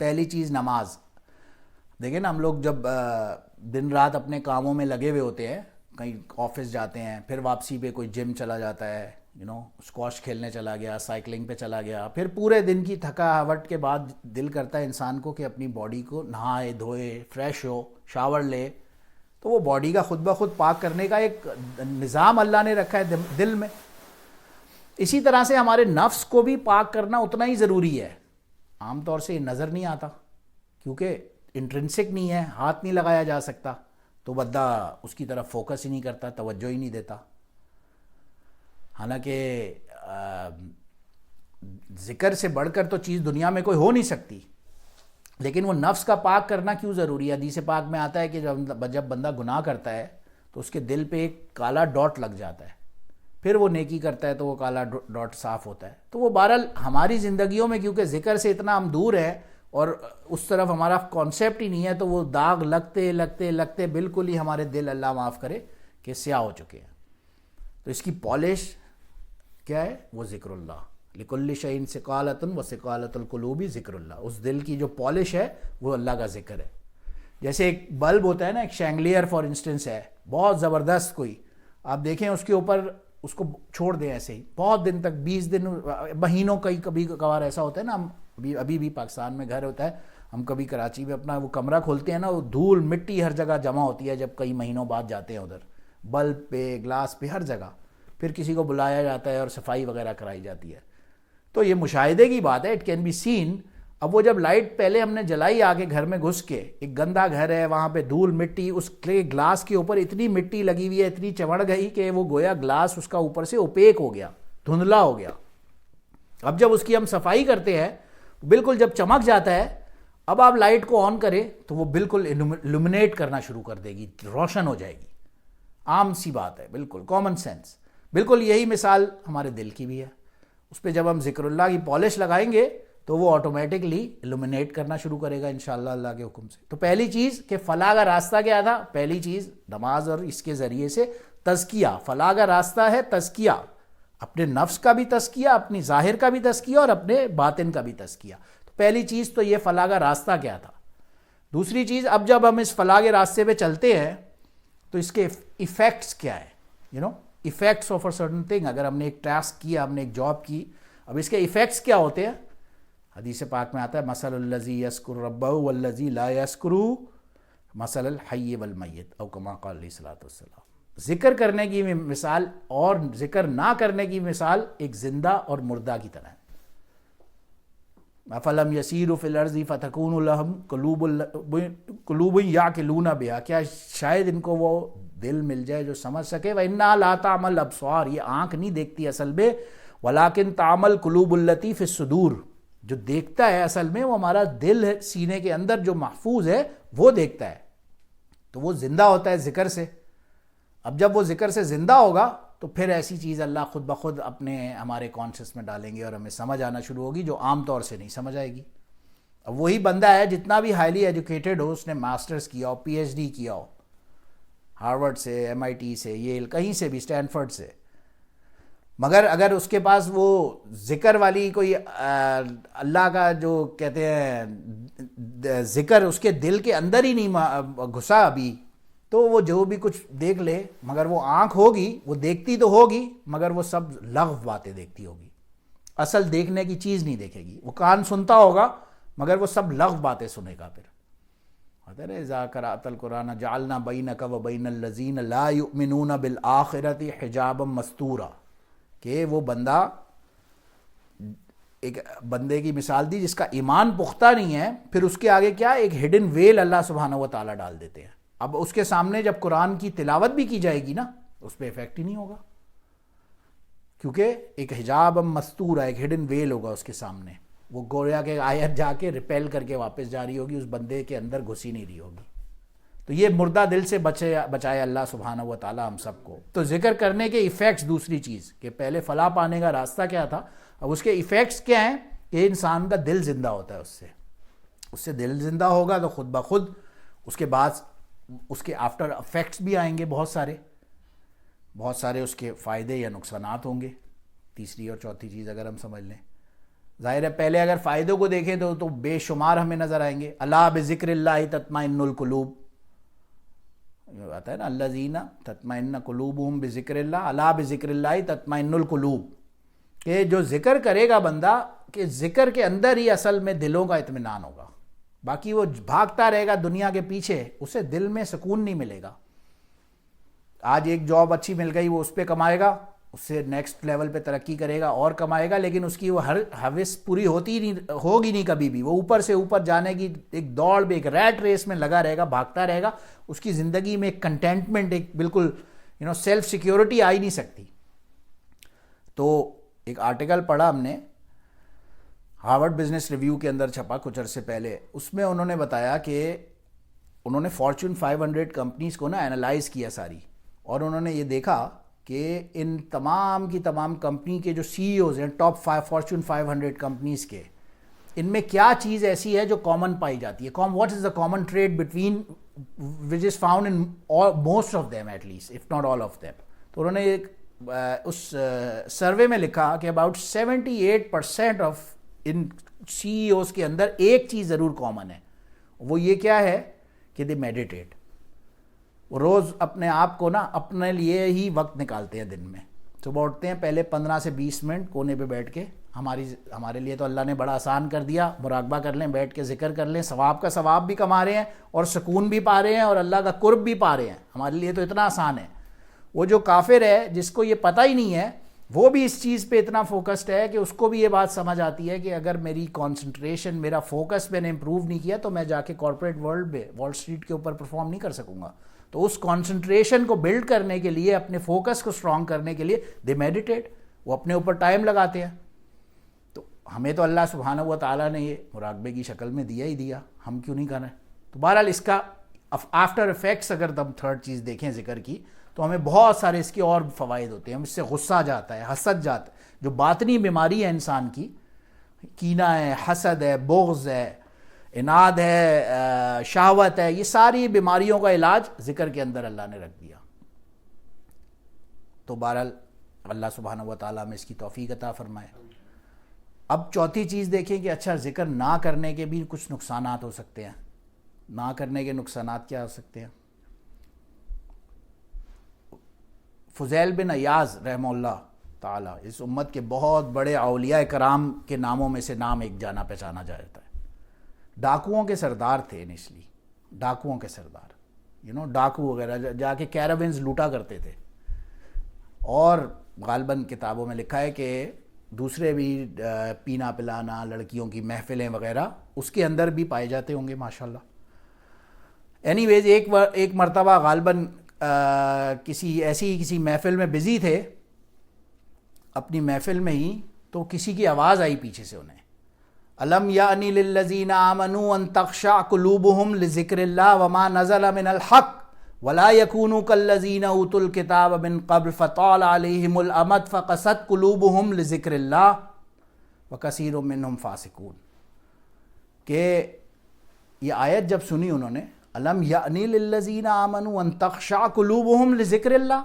پہلی چیز نماز. دیکھیں نا ہم لوگ جب دن رات اپنے کاموں میں لگے ہوئے ہوتے ہیں, کہیں آفس جاتے ہیں, پھر واپسی پہ کوئی جم چلا جاتا ہے, اسکواش کھیلنے چلا گیا, سائیکلنگ پہ چلا گیا, پھر پورے دن کی تھکاوٹ کے بعد دل کرتا ہے انسان کو کہ اپنی باڈی کو نہائے دھوئے, فریش ہو, شاور لے. تو وہ باڈی کا خود بخود پاک کرنے کا ایک نظام اللہ نے رکھا ہے دل میں. اسی طرح سے ہمارے نفس کو بھی پاک کرنا اتنا ہی ضروری ہے. عام طور سے یہ نظر نہیں آتا کیونکہ انٹرنسک نہیں ہے, ہاتھ نہیں لگایا جا سکتا, تو بندہ اس کی طرف فوکس ہی نہیں کرتا, توجہ ہی نہیں دیتا. حالانکہ ذکر سے بڑھ کر تو چیز دنیا میں کوئی ہو نہیں سکتی, لیکن وہ نفس کا پاک کرنا کیوں ضروری ہے؟ حدیث پاک میں آتا ہے کہ جب بندہ گناہ کرتا ہے تو اس کے دل پہ ایک کالا ڈاٹ لگ جاتا ہے, پھر وہ نیکی کرتا ہے تو وہ کالا ڈاٹ صاف ہوتا ہے. تو وہ بہرحال ہماری زندگیوں میں کیونکہ ذکر سے اتنا ہم دور ہیں اور اس طرف ہمارا کانسیپٹ ہی نہیں ہے, تو وہ داغ لگتے لگتے لگتے بالکل ہی ہمارے دل, اللہ معاف کرے, کہ سیاہ ہو چکے ہیں. تو اس کی پالش کیا ہے؟ وہ ذکر اللہ. لکل شیء ثقالۃ و ثقالۃ القلوب ذکر اللہ. اس دل کی جو پالش ہے وہ اللہ کا ذکر ہے. جیسے ایک بلب ہوتا ہے نا, ایک شینگلیئر فار انسٹنس ہے, بہت زبردست کوئی, آپ دیکھیں اس کے اوپر اس کو چھوڑ دیں ایسے ہی بہت دن تک, 20 دن, مہینوں, کبھی کبھار ایسا ہوتا ہے نا, ہم ابھی بھی پاکستان میں گھر ہوتا ہے, ہم کبھی کراچی میں اپنا وہ کمرہ کھولتے ہیں نا, وہ دھول مٹی ہر جگہ جمع ہوتی ہے جب کئی مہینوں بعد جاتے ہیں ادھر, بلب پہ, گلاس پہ, ہر جگہ. پھر کسی کو بلایا جاتا ہے اور صفائی وغیرہ کرائی جاتی ہے. تو یہ مشاہدے کی بات ہے, اٹ کین بی سین. اب وہ جب لائٹ پہلے ہم نے جلائی آ کے گھر میں گھس کے, ایک گندا گھر ہے, وہاں پہ دھول مٹی, اس کے گلاس کے اوپر اتنی مٹی لگی ہوئی ہے, اتنی چمڑ گئی کہ وہ گویا گلاس اس کا اوپر سے اوپیک ہو گیا, دھندلا ہو گیا. اب جب اس کی ہم صفائی کرتے ہیں, بالکل جب چمک جاتا ہے, اب آپ لائٹ کو آن کریں تو وہ بالکل illuminate کرنا شروع کر دے گی, روشن ہو جائے گی. عام سی بات ہے, بالکل کامن سینس. بالکل یہی مثال ہمارے دل کی بھی ہے. اس پہ جب ہم ذکر اللہ کی پالش لگائیں گے تو وہ آٹومیٹکلی illuminate کرنا شروع کرے گا انشاءاللہ اللہ کے حکم سے. تو پہلی چیز کہ فلاح کا راستہ کیا تھا؟ پہلی چیز نماز اور اس کے ذریعے سے تزکیہ. فلاح کا راستہ ہے تزکیہ, اپنے نفس کا بھی تزکیہ, اپنی ظاہر کا بھی تزکیہ اور اپنے باطن کا بھی تزکیہ. تو پہلی چیز تو یہ فلاح کا راستہ کیا تھا. دوسری چیز, اب جب ہم اس فلاح کے راستے پہ چلتے ہیں تو اس کے ایفیکٹس کیا ہے؟ Effects of a certain thing. اگر ہم نے ایک ٹاسک کیا, ہم نے ایک جاب کی, اب اس کے ایفیکٹس کیا ہوتے ہیں؟ حدیث پاک میں آتا ہے مثل الذی یذکر ربہ والذی لا یذکر مثل الحی والمیت, او کما قال علیہ الصلوۃ والسلام. ذکر کرنے کی مثال اور ذکر نہ کرنے کی مثال ایک زندہ اور مردہ کی طرح ہے. افلم یسیروا فی الارض فتکون لهم قلوب یعقلون بها, کیا شاید ان کو وہ دل مل جائے جو سمجھ سکے. وَإِنَّا لَا تَعْمَى الْأَبْصَارُ, یہ آنکھ نہیں دیکھتی اصل میں, وَلَٰكِن تَعْمَى الْقُلُوبُ الَّتِي فِي الصُّدُورِ, جو دیکھتا ہے اصل میں وہ ہمارا دل ہے, سینے کے اندر جو محفوظ ہے وہ دیکھتا ہے. تو وہ زندہ ہوتا ہے ذکر سے. اب جب وہ ذکر سے زندہ ہوگا تو پھر ایسی چیز اللہ خود بخود اپنے ہمارے کانشیس میں ڈالیں گے اور ہمیں سمجھ آنا شروع ہوگی جو عام طور سے نہیں سمجھ آئے گی. اب وہی بندہ ہے جتنا بھی ہائیلی ایجوکیٹڈ ہو, اس نے ماسٹرز کیا ہو, پی ایچ ڈی کیا ہو, ہارورڈ سے, ایم آئی ٹی سے, ییل, کہیں سے بھی, اسٹینفرڈ سے, مگر اگر اس کے پاس وہ ذکر والی کوئی اللہ کا جو کہتے ہیں ذکر اس کے دل کے اندر ہی نہیں گھسا ابھی, تو وہ جو بھی کچھ دیکھ لے, مگر وہ آنکھ ہوگی, وہ دیکھتی تو ہوگی مگر وہ سب لغو باتیں دیکھتی ہوگی, اصل دیکھنے کی چیز نہیں دیکھے گی. وہ کان سنتا ہوگا مگر وہ سب لغو باتیں سنے گا. پھر اذا قرأت القرآن جعلنا بینک و بین الذین لا یؤمنون بالآخرۃ حجابا مستورا, کہ وہ بندہ, ایک بندے کی مثال دی جس کا ایمان پختہ نہیں ہے, پھر اس کے آگے کیا, ایک ہڈن ویل اللہ سبحانہ و تعالیٰ ڈال دیتے ہیں. اب اس کے سامنے جب قرآن کی تلاوت بھی کی جائے گی نا, اس پہ ایفیکٹ ہی نہیں ہوگا, کیونکہ ایک حجاب مستورہ, ایک ہڈن ویل ہوگا اس کے سامنے. وہ گویا کہ آیت جا کے ریپیل کر کے واپس جا رہی ہوگی, اس بندے کے اندر گھسی نہیں رہی ہوگی. تو یہ مردہ دل سے بچائے اللہ سبحانہ و تعالیٰ ہم سب کو. تو ذکر کرنے کے ایفیکٹس, دوسری چیز کہ پہلے فلاح پانے کا راستہ کیا تھا, اب اس کے ایفیکٹس کیا ہیں, کہ انسان کا دل زندہ ہوتا ہے. اس سے دل زندہ ہوگا تو خود بخود اس کے بعد اس کے آفٹر افیکٹس بھی آئیں گے, بہت سارے اس کے فائدے یا نقصانات ہوں گے. تیسری اور چوتھی چیز اگر ہم سمجھ لیں, ظاہر ہے پہلے اگر فائدوں کو دیکھیں تو بے شمار ہمیں نظر آئیں گے. الا بذکر اللہ تطمئن القلوب، آتا ہے نا الذین تطمئن قلوبہم بذکر اللہ، الا بذکر اللہ تطمئن القلوب، کہ جو ذکر کرے گا بندہ، کہ ذکر کے اندر ہی اصل میں دلوں کا اطمینان ہوگا. باقی وہ بھاگتا رہے گا دنیا کے پیچھے، اسے دل میں سکون نہیں ملے گا. آج ایک جاب اچھی مل گئی، وہ اس پہ کمائے گا، اس سے نیکسٹ لیول پہ ترقی کرے گا اور کمائے گا، لیکن اس کی وہ ہر حوث پوری ہوگی نہیں کبھی بھی. وہ اوپر سے اوپر جانے کی ایک دوڑ میں، ایک ریٹ ریس میں لگا رہے گا، بھاگتا رہے گا. اس کی زندگی میں ایک کنٹینٹمنٹ، ایک بالکل سیلف سیکیورٹی آ ہی نہیں سکتی. تو ایک آرٹیکل پڑھا ہم نے، ہارورڈ بزنس ریویو کے اندر چھپا کچھ عرصے پہلے. اس میں انہوں نے بتایا کہ انہوں نے فارچون 500 کمپنیز کو اینالائز کیا ساری، اور انہوں نے یہ دیکھا کہ ان تمام کی تمام کمپنی کے جو سی ای اوز ہیں ٹاپ 5 فارچون 500 کمپنیز کے، ان میں کیا چیز ایسی ہے جو کامن پائی جاتی ہے. What is the common trade between which is found in most of them at least if not all of them. تو انہوں نے ایک اس سروے میں لکھا کہ about 78% of in CEOs کے اندر ایک چیز ضرور کامن ہے. وہ یہ کیا ہے کہ دے میڈیٹیٹ. وہ روز اپنے آپ کو اپنے لیے ہی وقت نکالتے ہیں دن میں. صبح اٹھتے ہیں، پہلے 15 سے 20 منٹ کونے پہ بیٹھ کے، ہمارے لیے تو اللہ نے بڑا آسان کر دیا، مراقبہ کر لیں، بیٹھ کے ذکر کر لیں، ثواب کا ثواب بھی کما رہے ہیں اور سکون بھی پا رہے ہیں اور اللہ کا قرب بھی پا رہے ہیں. ہمارے لیے تو اتنا آسان ہے. وہ جو کافر ہے جس کو یہ پتہ ہی نہیں ہے، وہ بھی اس چیز پہ اتنا فوکسڈ ہے کہ اس کو بھی یہ بات سمجھ آتی ہے کہ اگر میری کانسنٹریشن، میرا فوکس میں نے امپروو نہیں کیا تو میں جا کے کارپوریٹ ورلڈ میں وال اسٹریٹ کے اوپر پرفارم نہیں کر سکوں گا. تو اس کانسنٹریشن کو بلڈ کرنے کے لیے، اپنے فوکس کو اسٹرانگ کرنے کے لیے دے میڈیٹیٹ. وہ اپنے اوپر ٹائم لگاتے ہیں. تو ہمیں تو اللہ سبحانہ و تعالیٰ نے یہ مراقبے کی شکل میں دیا ہی دیا، ہم کیوں نہیں کر رہے؟ تو بہرحال اس کا آفٹر افیکٹس اگر ہم تھرڈ چیز دیکھیں ذکر کی، تو ہمیں بہت سارے اس کے اور فوائد ہوتے ہیں. ہم اس سے غصہ جاتا ہے، حسد جاتا ہے، جو باطنی بیماری ہے انسان کی، کینہ ہے، حسد ہے، بغض ہے، اناد ہے، شہوت ہے، یہ ساری بیماریوں کا علاج ذکر کے اندر اللہ نے رکھ دیا. تو بہرحال اللہ سبحانہ و تعالیٰ میں اس کی توفیق عطا فرمائے. اب چوتھی چیز دیکھیں کہ اچھا ذکر نہ کرنے کے بھی کچھ نقصانات ہو سکتے ہیں. نہ کرنے کے نقصانات کیا ہو سکتے ہیں؟ فضیل بن عیاض رحمہ اللہ تعالیٰ، اس امت کے بہت بڑے اولیاء کرام کے ناموں میں سے نام ایک جانا پہچانا جاتا ہے. ڈاکوؤں کے سردار تھے انیشلی، ڈاکوؤں کے سردار، ڈاکو وغیرہ جا کے کیراونز لوٹا کرتے تھے. اور غالباً کتابوں میں لکھا ہے کہ دوسرے بھی پینا پلانا، لڑکیوں کی محفلیں وغیرہ اس کے اندر بھی پائے جاتے ہوں گے ماشاءاللہ. اینی ویز ایک مرتبہ غالباً کسی محفل میں بزی تھے، اپنی محفل میں ہی، تو کسی کی آواز آئی پیچھے سے انہیں، الم یعنی للذین آمنوا ان تخشع قلوبہم لذکر اللہ وما نزل من الحق ولا یکونوا کالذین اوتوا الکتاب من قبل فطال علیہم الامد فقست قلوبہم لذکر اللہ وکثیر منہم فاسقون. کہ یہ آیت جب سنی انہوں نے، الم یعنی للذین آمنوا ان تخشع قلوبہم لذکر اللہ،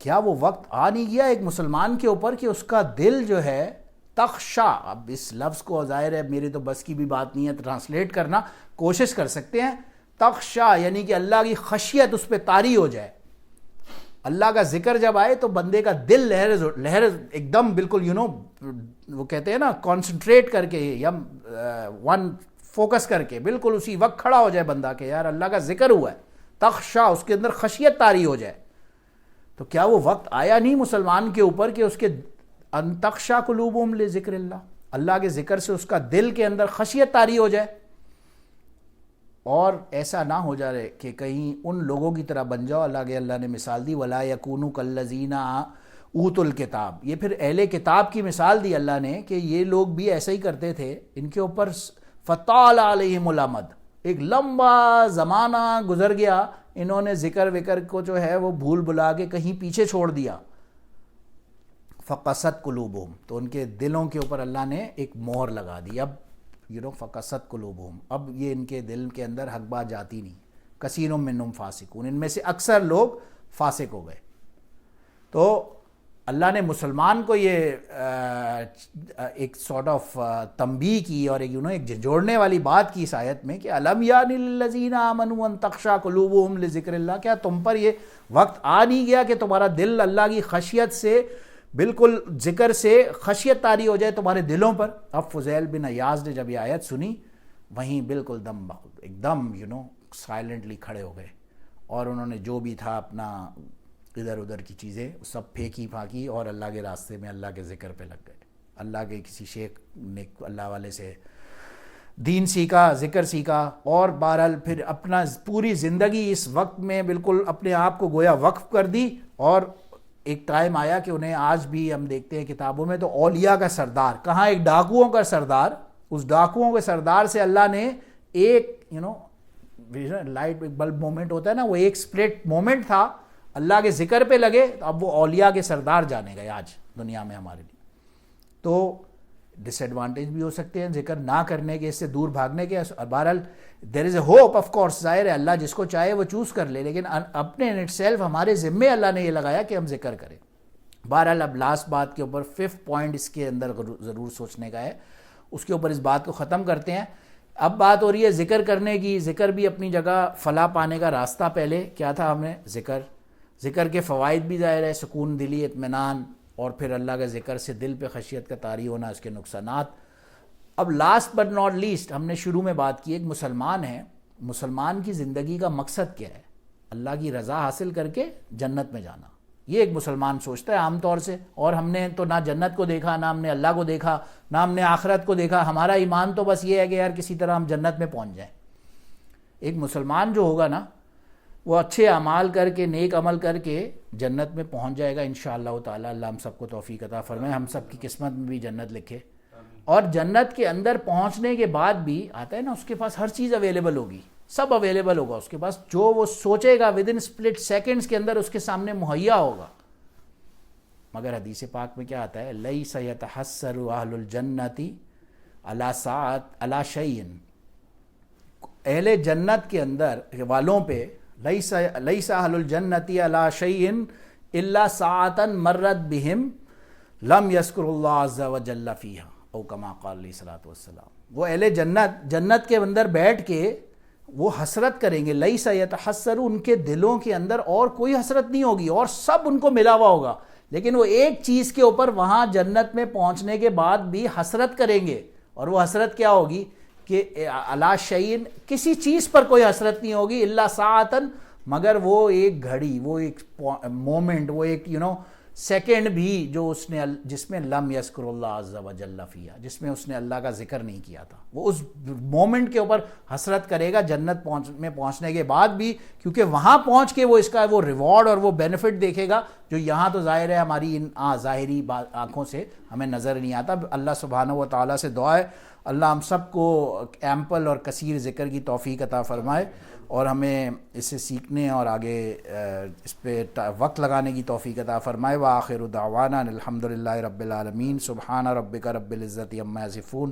کیا وہ وقت آ نہیں گیا ایک مسلمان کے اوپر کہ اس کا دل جو ہے تخشع، اب اس لفظ کو ظاہر ہے میرے تو بس کی بھی بات نہیں ہے ٹرانسلیٹ کرنا، کوشش کر سکتے ہیں. تخشع یعنی کہ اللہ کی خشیت اس پہ طاری ہو جائے. اللہ کا ذکر جب آئے تو بندے کا دل لہر ایک دم بالکل وہ کہتے ہیں نا کانسنٹریٹ کر کے یا ون فوکس کر کے بالکل اسی وقت کھڑا ہو جائے بندہ کہ یار اللہ کا ذکر ہوا ہے. تخشع اس کے اندر خشیت طاری ہو جائے. تو کیا وہ وقت آیا نہیں مسلمان کے اوپر کہ اس کے ان تخشع قلوبہم لذکر اللہ، اللہ کے ذکر سے اس کا دل کے اندر خشیت طاری ہو جائے؟ اور ایسا نہ ہو جائے کہ کہیں ان لوگوں کی طرح بن جاؤ. اللہ نے مثال دی ولا یکونوا کالذین اوتوا الکتاب. یہ پھر اہل کتاب کی مثال دی اللہ نے کہ یہ لوگ بھی ایسا ہی کرتے تھے. ان کے اوپر فطال علیہم الامد، ایک لمبا زمانہ گزر گیا، انہوں نے ذکر وکر کو جو ہے وہ بھول بھلا کے کہیں پیچھے چھوڑ دیا. فقست قلوبہم، تو ان کے دلوں کے اوپر اللہ نے ایک مہر لگا دی. اب فقست قلوبہم، اب یہ ان کے دل کے اندر حق بات جاتی نہیں. کثیر منہم فاسقون، ان میں سے اکثر لوگ فاسق ہو گئے. تو اللہ نے مسلمان کو یہ ایک سارٹ آف تنبیہ کی اور ایک جھنجھوڑنے والی بات کی اس آیت میں کہ الم یان للذین آمنوا ان تخشع قلوبهم لذکر اللہ، کیا تم پر یہ وقت آ نہیں گیا کہ تمہارا دل اللہ کی خشیت سے، بالکل ذکر سے خشیت طاری ہو جائے تمہارے دلوں پر؟ اب فضیل بن عیاض نے جب یہ آیت سنی وہیں بالکل ایک دم سائلنٹلی کھڑے ہو گئے، اور انہوں نے جو بھی تھا اپنا ادھر ادھر کی چیزیں سب پھینکی پھاکی اور اللہ کے راستے میں اللہ کے ذکر پہ لگ گئے۔ اللہ کے کسی شیخ نے اللہ والے سے دین سیکھا، ذکر سیکھا، اور بہرحال پھر اپنا پوری زندگی اس وقت میں بالکل اپنے آپ کو گویا وقف کر دی۔ اور ایک ٹائم آیا کہ انہیں آج بھی ہم دیکھتے ہیں کتابوں میں تو اولیاء کا سردار، کہاں ایک ڈاکوؤں کا سردار، اس ڈاکوؤں کے سردار سے اللہ نے ایک لائٹ بلب مومنٹ ہوتا ہے نا، وہ ایک سپلٹ مومنٹ تھا، اللہ کے ذکر پہ لگے، اب وہ اولیاء کے سردار جانے گئے آج دنیا میں ہمارے لیے۔ تو ڈس ایڈوانٹیج بھی ہو سکتے ہیں ذکر نہ کرنے کے، اس سے دور بھاگنے کے، اور بہرحال دیر از اے ہوپ، آف کورس ظاہر ہے اللہ جس کو چاہے وہ چوز کر لے، لیکن اپنے ان اٹ سیلف ہمارے ذمے اللہ نے یہ لگایا کہ ہم ذکر کریں۔ بہرحال اب لاسٹ بات کے اوپر 5th پوائنٹ اس کے اندر ضرور سوچنے کا ہے، اس کے اوپر اس بات کو ختم کرتے ہیں۔ اب بات ہو رہی ہے ذکر کرنے کی، ذکر بھی اپنی جگہ فلاح پانے کا راستہ، پہلے کیا تھا ہمیں ذکر کے فوائد بھی ظاہر ہے، سکون دلی، اطمینان، اور پھر اللہ کا ذکر سے دل پہ خشیت کا طاری ہونا، اس کے نقصانات۔ اب لاسٹ بٹ ناٹ لیسٹ، ہم نے شروع میں بات کی، ایک مسلمان ہے، مسلمان کی زندگی کا مقصد کیا ہے؟ اللہ کی رضا حاصل کر کے جنت میں جانا، یہ ایک مسلمان سوچتا ہے عام طور سے۔ اور ہم نے تو نہ جنت کو دیکھا، نہ ہم نے اللہ کو دیکھا، نہ ہم نے آخرت کو دیکھا، ہمارا ایمان تو بس یہ ہے کہ یار کسی طرح ہم جنت میں پہنچ جائیں۔ ایک مسلمان جو ہوگا نا، وہ اچھے اعمال کر کے، نیک عمل کر کے جنت میں پہنچ جائے گا انشاءاللہ تعالی۔ اللہ ہم سب کو توفیق عطا فرمائے، ہم سب کی قسمت میں بھی جنت لکھے۔ اور جنت کے اندر پہنچنے کے بعد بھی آتا ہے نا، اس کے پاس ہر چیز اویلیبل ہوگی، سب اویلیبل ہوگا اس کے پاس، جو وہ سوچے گا ود ان سپلٹ سیکنڈز کے اندر اس کے سامنے مہیا ہوگا۔ مگر حدیث پاک میں کیا آتا ہے؟ لیس یتحسر اہل الجنت علی ساعۃ علی شیء، اہل جنت کے اندر والوں پہ لیس اہل الجنت علی شیء الا ساعۃ مرت بہم لم یذکر اللہ عز وجل فیہا، او کما قال علیہ الصلوۃ والسلام۔ وہ اہل جنت کے اندر بیٹھ کے وہ حسرت کریں گے، لیس یتحسر، ان کے دلوں کے اندر اور کوئی حسرت نہیں ہوگی، اور سب ان کو ملا ہوا ہوگا، لیکن وہ ایک چیز کے اوپر وہاں جنت میں پہنچنے کے بعد بھی حسرت کریں گے، اور وہ حسرت کیا ہوگی کہ علی شیء، کسی چیز پر کوئی حسرت نہیں ہوگی، الا ساعتن، مگر وہ ایک گھڑی، وہ ایک مومنٹ، وہ ایک سیکنڈ بھی جو اس نے، جس میں لم یذکر اللہ عز وجل فیہا، جس میں اس نے اللہ کا ذکر نہیں کیا تھا، وہ اس مومنٹ کے اوپر حسرت کرے گا جنت میں پہنچنے کے بعد بھی، کیونکہ وہاں پہنچ کے وہ اس کا وہ ریوارڈ اور وہ بینیفٹ دیکھے گا جو یہاں تو ظاہر ہے ہماری ان ظاہری آنکھوں سے ہمیں نظر نہیں آتا۔ اللہ سبحانہ و تعالیٰ سے دعا ہے اللہ ہم سب کو ایمپل اور کثیر ذکر کی توفیق عطا فرمائے، اور ہمیں اسے سیکھنے اور آگے اس پہ وقت لگانے کی توفیق عطا فرمائے۔ وآخر دعوانا الحمدللہ رب العالمین، سبحان ربک رب العزت عما یصفون،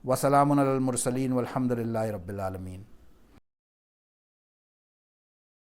وسلام علی المرسلین، والحمدللہ رب العالمین۔